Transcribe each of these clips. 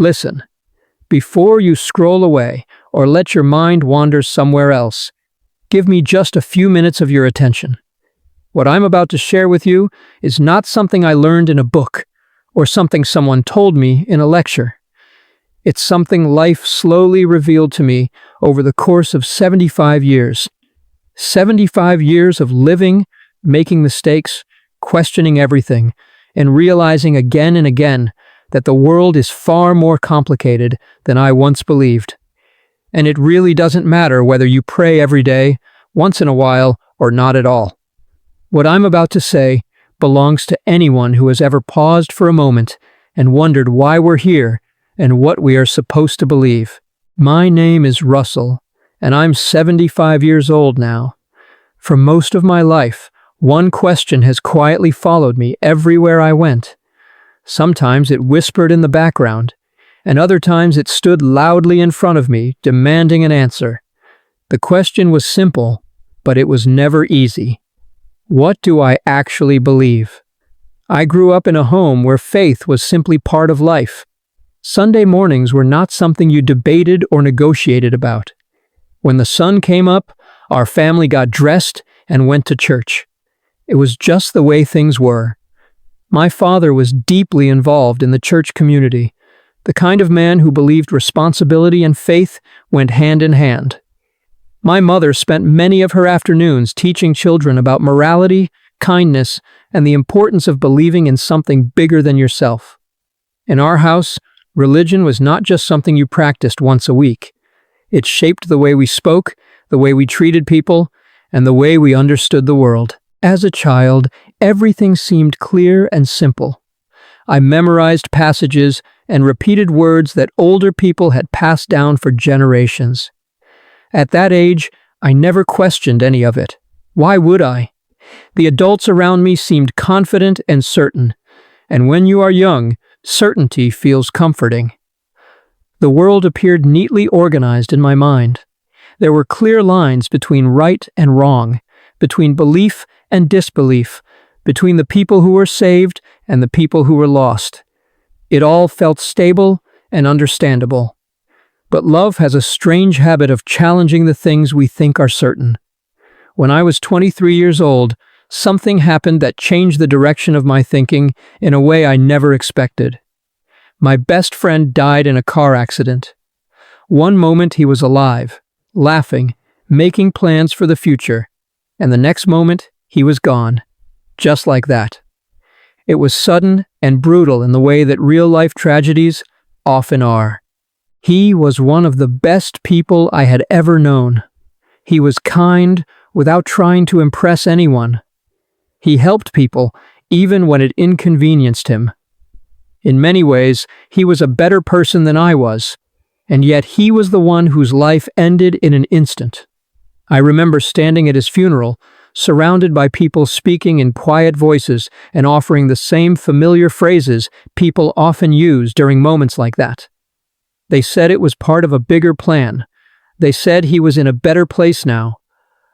Listen, before you scroll away or let your mind wander somewhere else, give me just a few minutes of your attention. What I'm about to share with you is not something I learned in a book or something someone told me in a lecture. It's something life slowly revealed to me over the course of 75 years. 75 years of living, making mistakes, questioning everything, and realizing again and again that the world is far more complicated than I once believed. And it really doesn't matter whether you pray every day, once in a while, or not at all. What I'm about to say belongs to anyone who has ever paused for a moment and wondered why we're here and what we are supposed to believe. My name is Russell, and I'm 75 years old now. For most of my life, one question has quietly followed me everywhere I went. Sometimes it whispered in the background, and other times it stood loudly in front of me, demanding an answer. The question was simple, but it was never easy. What do I actually believe? I grew up in a home where faith was simply part of life. Sunday mornings were not something you debated or negotiated about. When the sun came up, our family got dressed and went to church. It was just the way things were. My father was deeply involved in the church community, the kind of man who believed responsibility and faith went hand in hand. My mother spent many of her afternoons teaching children about morality, kindness, and the importance of believing in something bigger than yourself. In our house, religion was not just something you practiced once a week. It shaped the way we spoke, the way we treated people, and the way we understood the world. As a child, everything seemed clear and simple. I memorized passages and repeated words that older people had passed down for generations. At that age, I never questioned any of it. Why would I? The adults around me seemed confident and certain, and when you are young, certainty feels comforting. The world appeared neatly organized in my mind. There were clear lines between right and wrong, between belief and disbelief, between the people who were saved and the people who were lost. It all felt stable and understandable. But love has a strange habit of challenging the things we think are certain. When I was 23 years old, something happened that changed the direction of my thinking in a way I never expected. My best friend died in a car accident. One moment he was alive, laughing, making plans for the future, and the next moment he was gone, just like that. It was sudden and brutal in the way that real-life tragedies often are. He was one of the best people I had ever known. He was kind without trying to impress anyone. He helped people even when it inconvenienced him. In many ways, he was a better person than I was, and yet he was the one whose life ended in an instant. I remember standing at his funeral, surrounded by people speaking in quiet voices and offering the same familiar phrases people often use during moments like that. They said it was part of a bigger plan. They said he was in a better place now.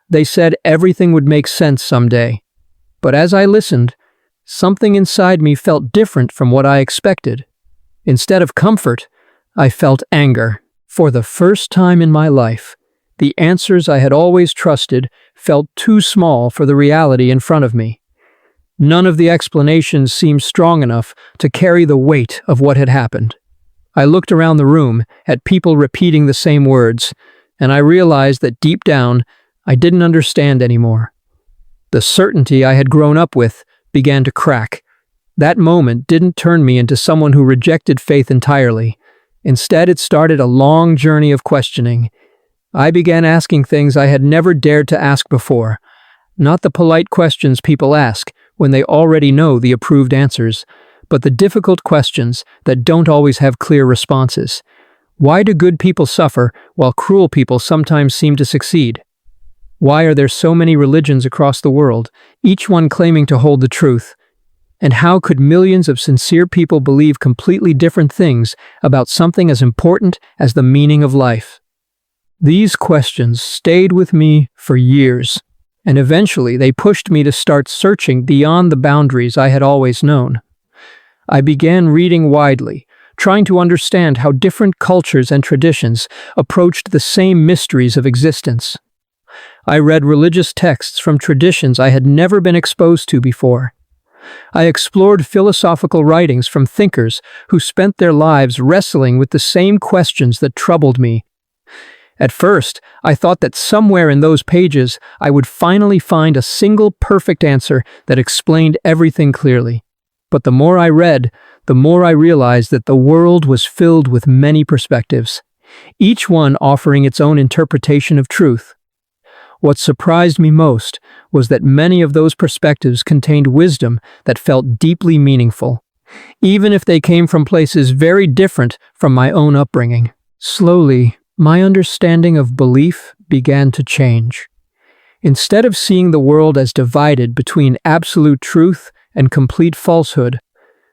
They said everything would make sense someday. But as I listened, something inside me felt different from what I expected. Instead of comfort, I felt anger. For the first time in my life, the answers I had always trusted felt too small for the reality in front of me. None of the explanations seemed strong enough to carry the weight of what had happened. I looked around the room at people repeating the same words, and I realized that deep down, I didn't understand anymore. The certainty I had grown up with began to crack. That moment didn't turn me into someone who rejected faith entirely. Instead, it started a long journey of questioning. I began asking things I had never dared to ask before. Not the polite questions people ask when they already know the approved answers, but the difficult questions that don't always have clear responses. Why do good people suffer while cruel people sometimes seem to succeed? Why are there so many religions across the world, each one claiming to hold the truth? And how could millions of sincere people believe completely different things about something as important as the meaning of life? These questions stayed with me for years, and eventually they pushed me to start searching beyond the boundaries I had always known. I began reading widely, trying to understand how different cultures and traditions approached the same mysteries of existence. I read religious texts from traditions I had never been exposed to before. I explored philosophical writings from thinkers who spent their lives wrestling with the same questions that troubled me. At first, I thought that somewhere in those pages I would finally find a single perfect answer that explained everything clearly. But the more I read, the more I realized that the world was filled with many perspectives, each one offering its own interpretation of truth. What surprised me most was that many of those perspectives contained wisdom that felt deeply meaningful, even if they came from places very different from my own upbringing. Slowly, my understanding of belief began to change. Instead of seeing the world as divided between absolute truth and complete falsehood,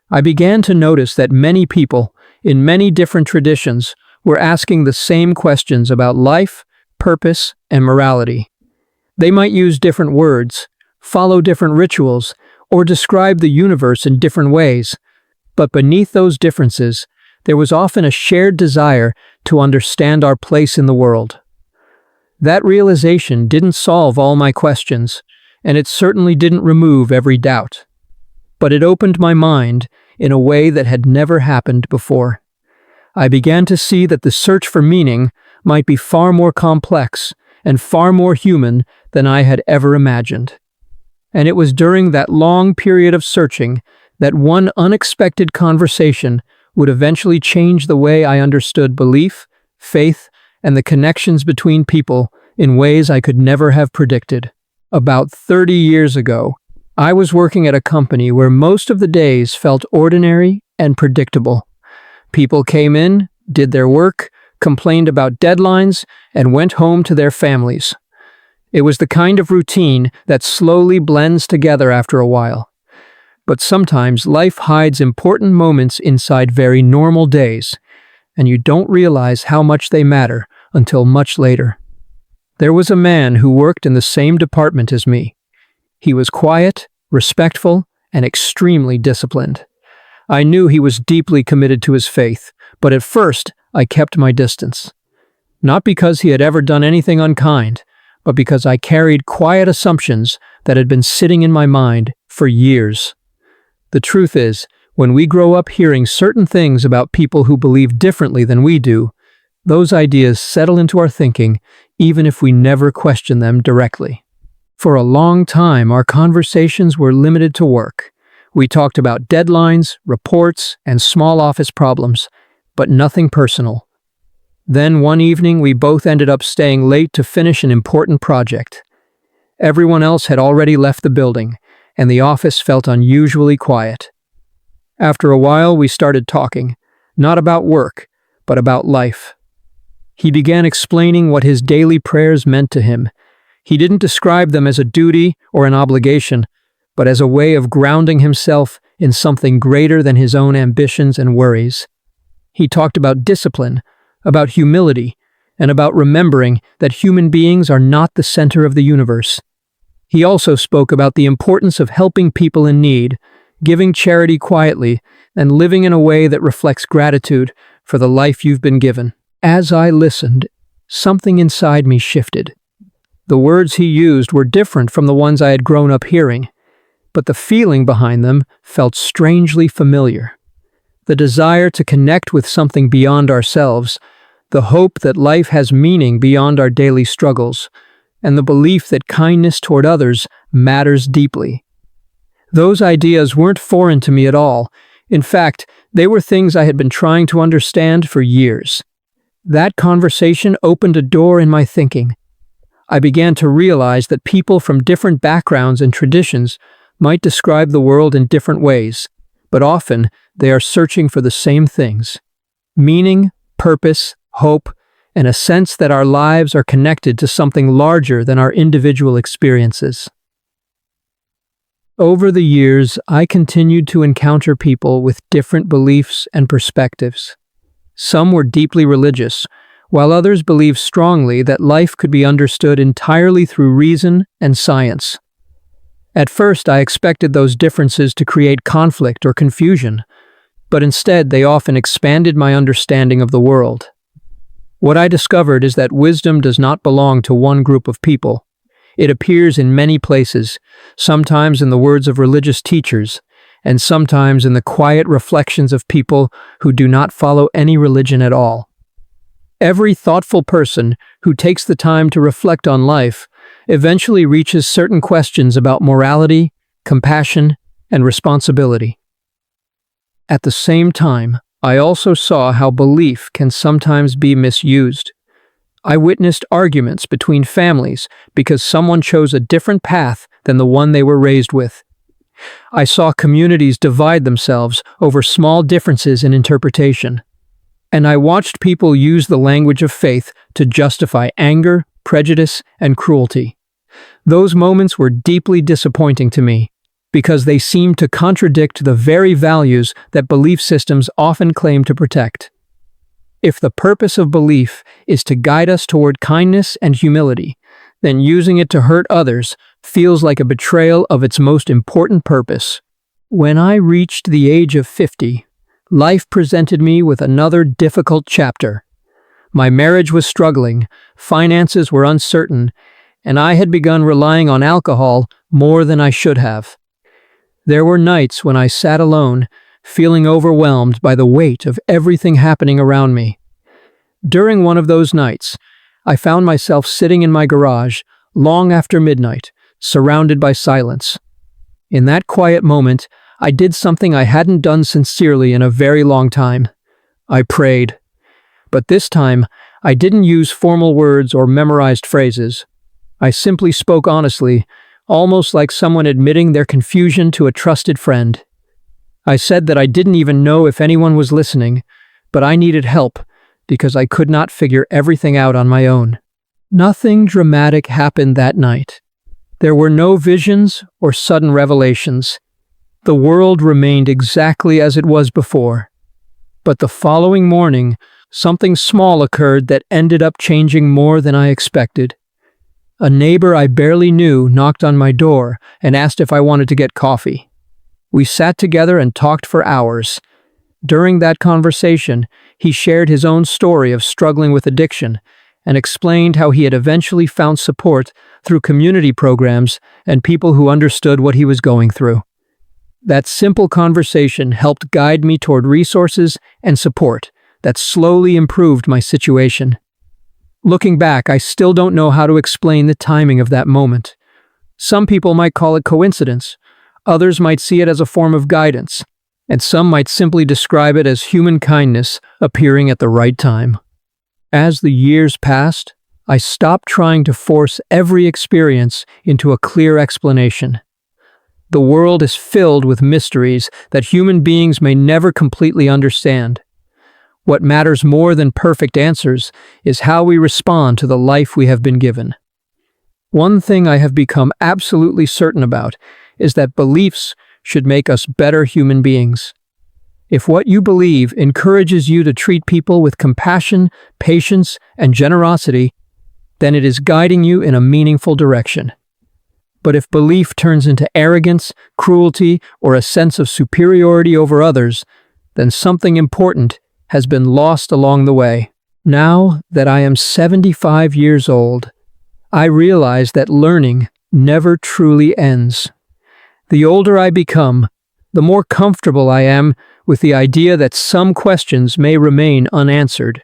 I began to notice that many people, in many different traditions, were asking the same questions about life, purpose, and morality. They might use different words, follow different rituals, or describe the universe in different ways, but beneath those differences, there was often a shared desire to understand our place in the world. That realization didn't solve all my questions, and it certainly didn't remove every doubt. But it opened my mind in a way that had never happened before. I began to see that the search for meaning might be far more complex and far more human than I had ever imagined. And it was during that long period of searching that one unexpected conversation would eventually change the way I understood belief, faith, and the connections between people in ways I could never have predicted. About 30 years ago, I was working at a company where most of the days felt ordinary and predictable. People came in, did their work, complained about deadlines, and went home to their families. It was the kind of routine that slowly blends together after a while. But sometimes life hides important moments inside very normal days, and you don't realize how much they matter until much later. There was a man who worked in the same department as me. He was quiet, respectful, and extremely disciplined. I knew he was deeply committed to his faith, but at first I kept my distance. Not because he had ever done anything unkind, but because I carried quiet assumptions that had been sitting in my mind for years. The truth is, when we grow up hearing certain things about people who believe differently than we do, those ideas settle into our thinking even if we never question them directly. For a long time, our conversations were limited to work. We talked about deadlines, reports, and small office problems, but nothing personal. Then one evening, we both ended up staying late to finish an important project. Everyone else had already left the building, and the office felt unusually quiet. After a while, we started talking, not about work, but about life. He began explaining what his daily prayers meant to him. He didn't describe them as a duty or an obligation, but as a way of grounding himself in something greater than his own ambitions and worries. He talked about discipline, about humility, and about remembering that human beings are not the center of the universe. He also spoke about the importance of helping people in need, giving charity quietly, and living in a way that reflects gratitude for the life you've been given. As I listened, something inside me shifted. The words he used were different from the ones I had grown up hearing, but the feeling behind them felt strangely familiar. The desire to connect with something beyond ourselves, the hope that life has meaning beyond our daily struggles, and the belief that kindness toward others matters deeply. Those ideas weren't foreign to me at all. In fact, they were things I had been trying to understand for years. That conversation opened a door in my thinking. I began to realize that people from different backgrounds and traditions might describe the world in different ways, but often they are searching for the same things: meaning, purpose, hope, and a sense that our lives are connected to something larger than our individual experiences. Over the years, I continued to encounter people with different beliefs and perspectives. Some were deeply religious, while others believed strongly that life could be understood entirely through reason and science. At first, I expected those differences to create conflict or confusion, but instead they often expanded my understanding of the world. What I discovered is that wisdom does not belong to one group of people. It appears in many places, sometimes in the words of religious teachers, and sometimes in the quiet reflections of people who do not follow any religion at all. Every thoughtful person who takes the time to reflect on life eventually reaches certain questions about morality, compassion, and responsibility. At the same time, I also saw how belief can sometimes be misused. I witnessed arguments between families because someone chose a different path than the one they were raised with. I saw communities divide themselves over small differences in interpretation. And I watched people use the language of faith to justify anger, prejudice, and cruelty. Those moments were deeply disappointing to me because they seemed to contradict the very values that belief systems often claim to protect. If the purpose of belief is to guide us toward kindness and humility, then using it to hurt others feels like a betrayal of its most important purpose. When I reached the age of 50, life presented me with another difficult chapter. My marriage was struggling, finances were uncertain, and I had begun relying on alcohol more than I should have. There were nights when I sat alone, feeling overwhelmed by the weight of everything happening around me. During one of those nights, I found myself sitting in my garage long after midnight, surrounded by silence. In that quiet moment, I did something I hadn't done sincerely in a very long time. I prayed. But this time, I didn't use formal words or memorized phrases. I simply spoke honestly, almost like someone admitting their confusion to a trusted friend. I said that I didn't even know if anyone was listening, but I needed help because I could not figure everything out on my own. Nothing dramatic happened that night. There were no visions or sudden revelations. The world remained exactly as it was before. But the following morning, something small occurred that ended up changing more than I expected. A neighbor I barely knew knocked on my door and asked if I wanted to get coffee. We sat together and talked for hours. During that conversation, he shared his own story of struggling with addiction and explained how he had eventually found support through community programs and people who understood what he was going through. That simple conversation helped guide me toward resources and support that slowly improved my situation. Looking back, I still don't know how to explain the timing of that moment. Some people might call it coincidence, others might see it as a form of guidance, and some might simply describe it as human kindness appearing at the right time. As the years passed, I stopped trying to force every experience into a clear explanation. The world is filled with mysteries that human beings may never completely understand. What matters more than perfect answers is how we respond to the life we have been given. One thing I have become absolutely certain about is that beliefs should make us better human beings. If what you believe encourages you to treat people with compassion, patience, and generosity, then it is guiding you in a meaningful direction. But if belief turns into arrogance, cruelty, or a sense of superiority over others, then something important has been lost along the way. Now that I am 75 years old, I realize that learning never truly ends. The older I become, the more comfortable I am with the idea that some questions may remain unanswered.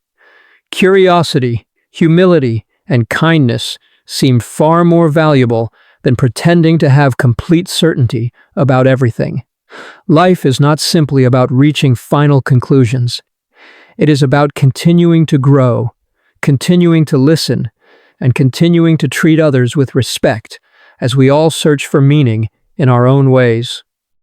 Curiosity, humility, and kindness seem far more valuable than pretending to have complete certainty about everything. Life is not simply about reaching final conclusions. It is about continuing to grow, continuing to listen, and continuing to treat others with respect as we all search for meaning in our own ways.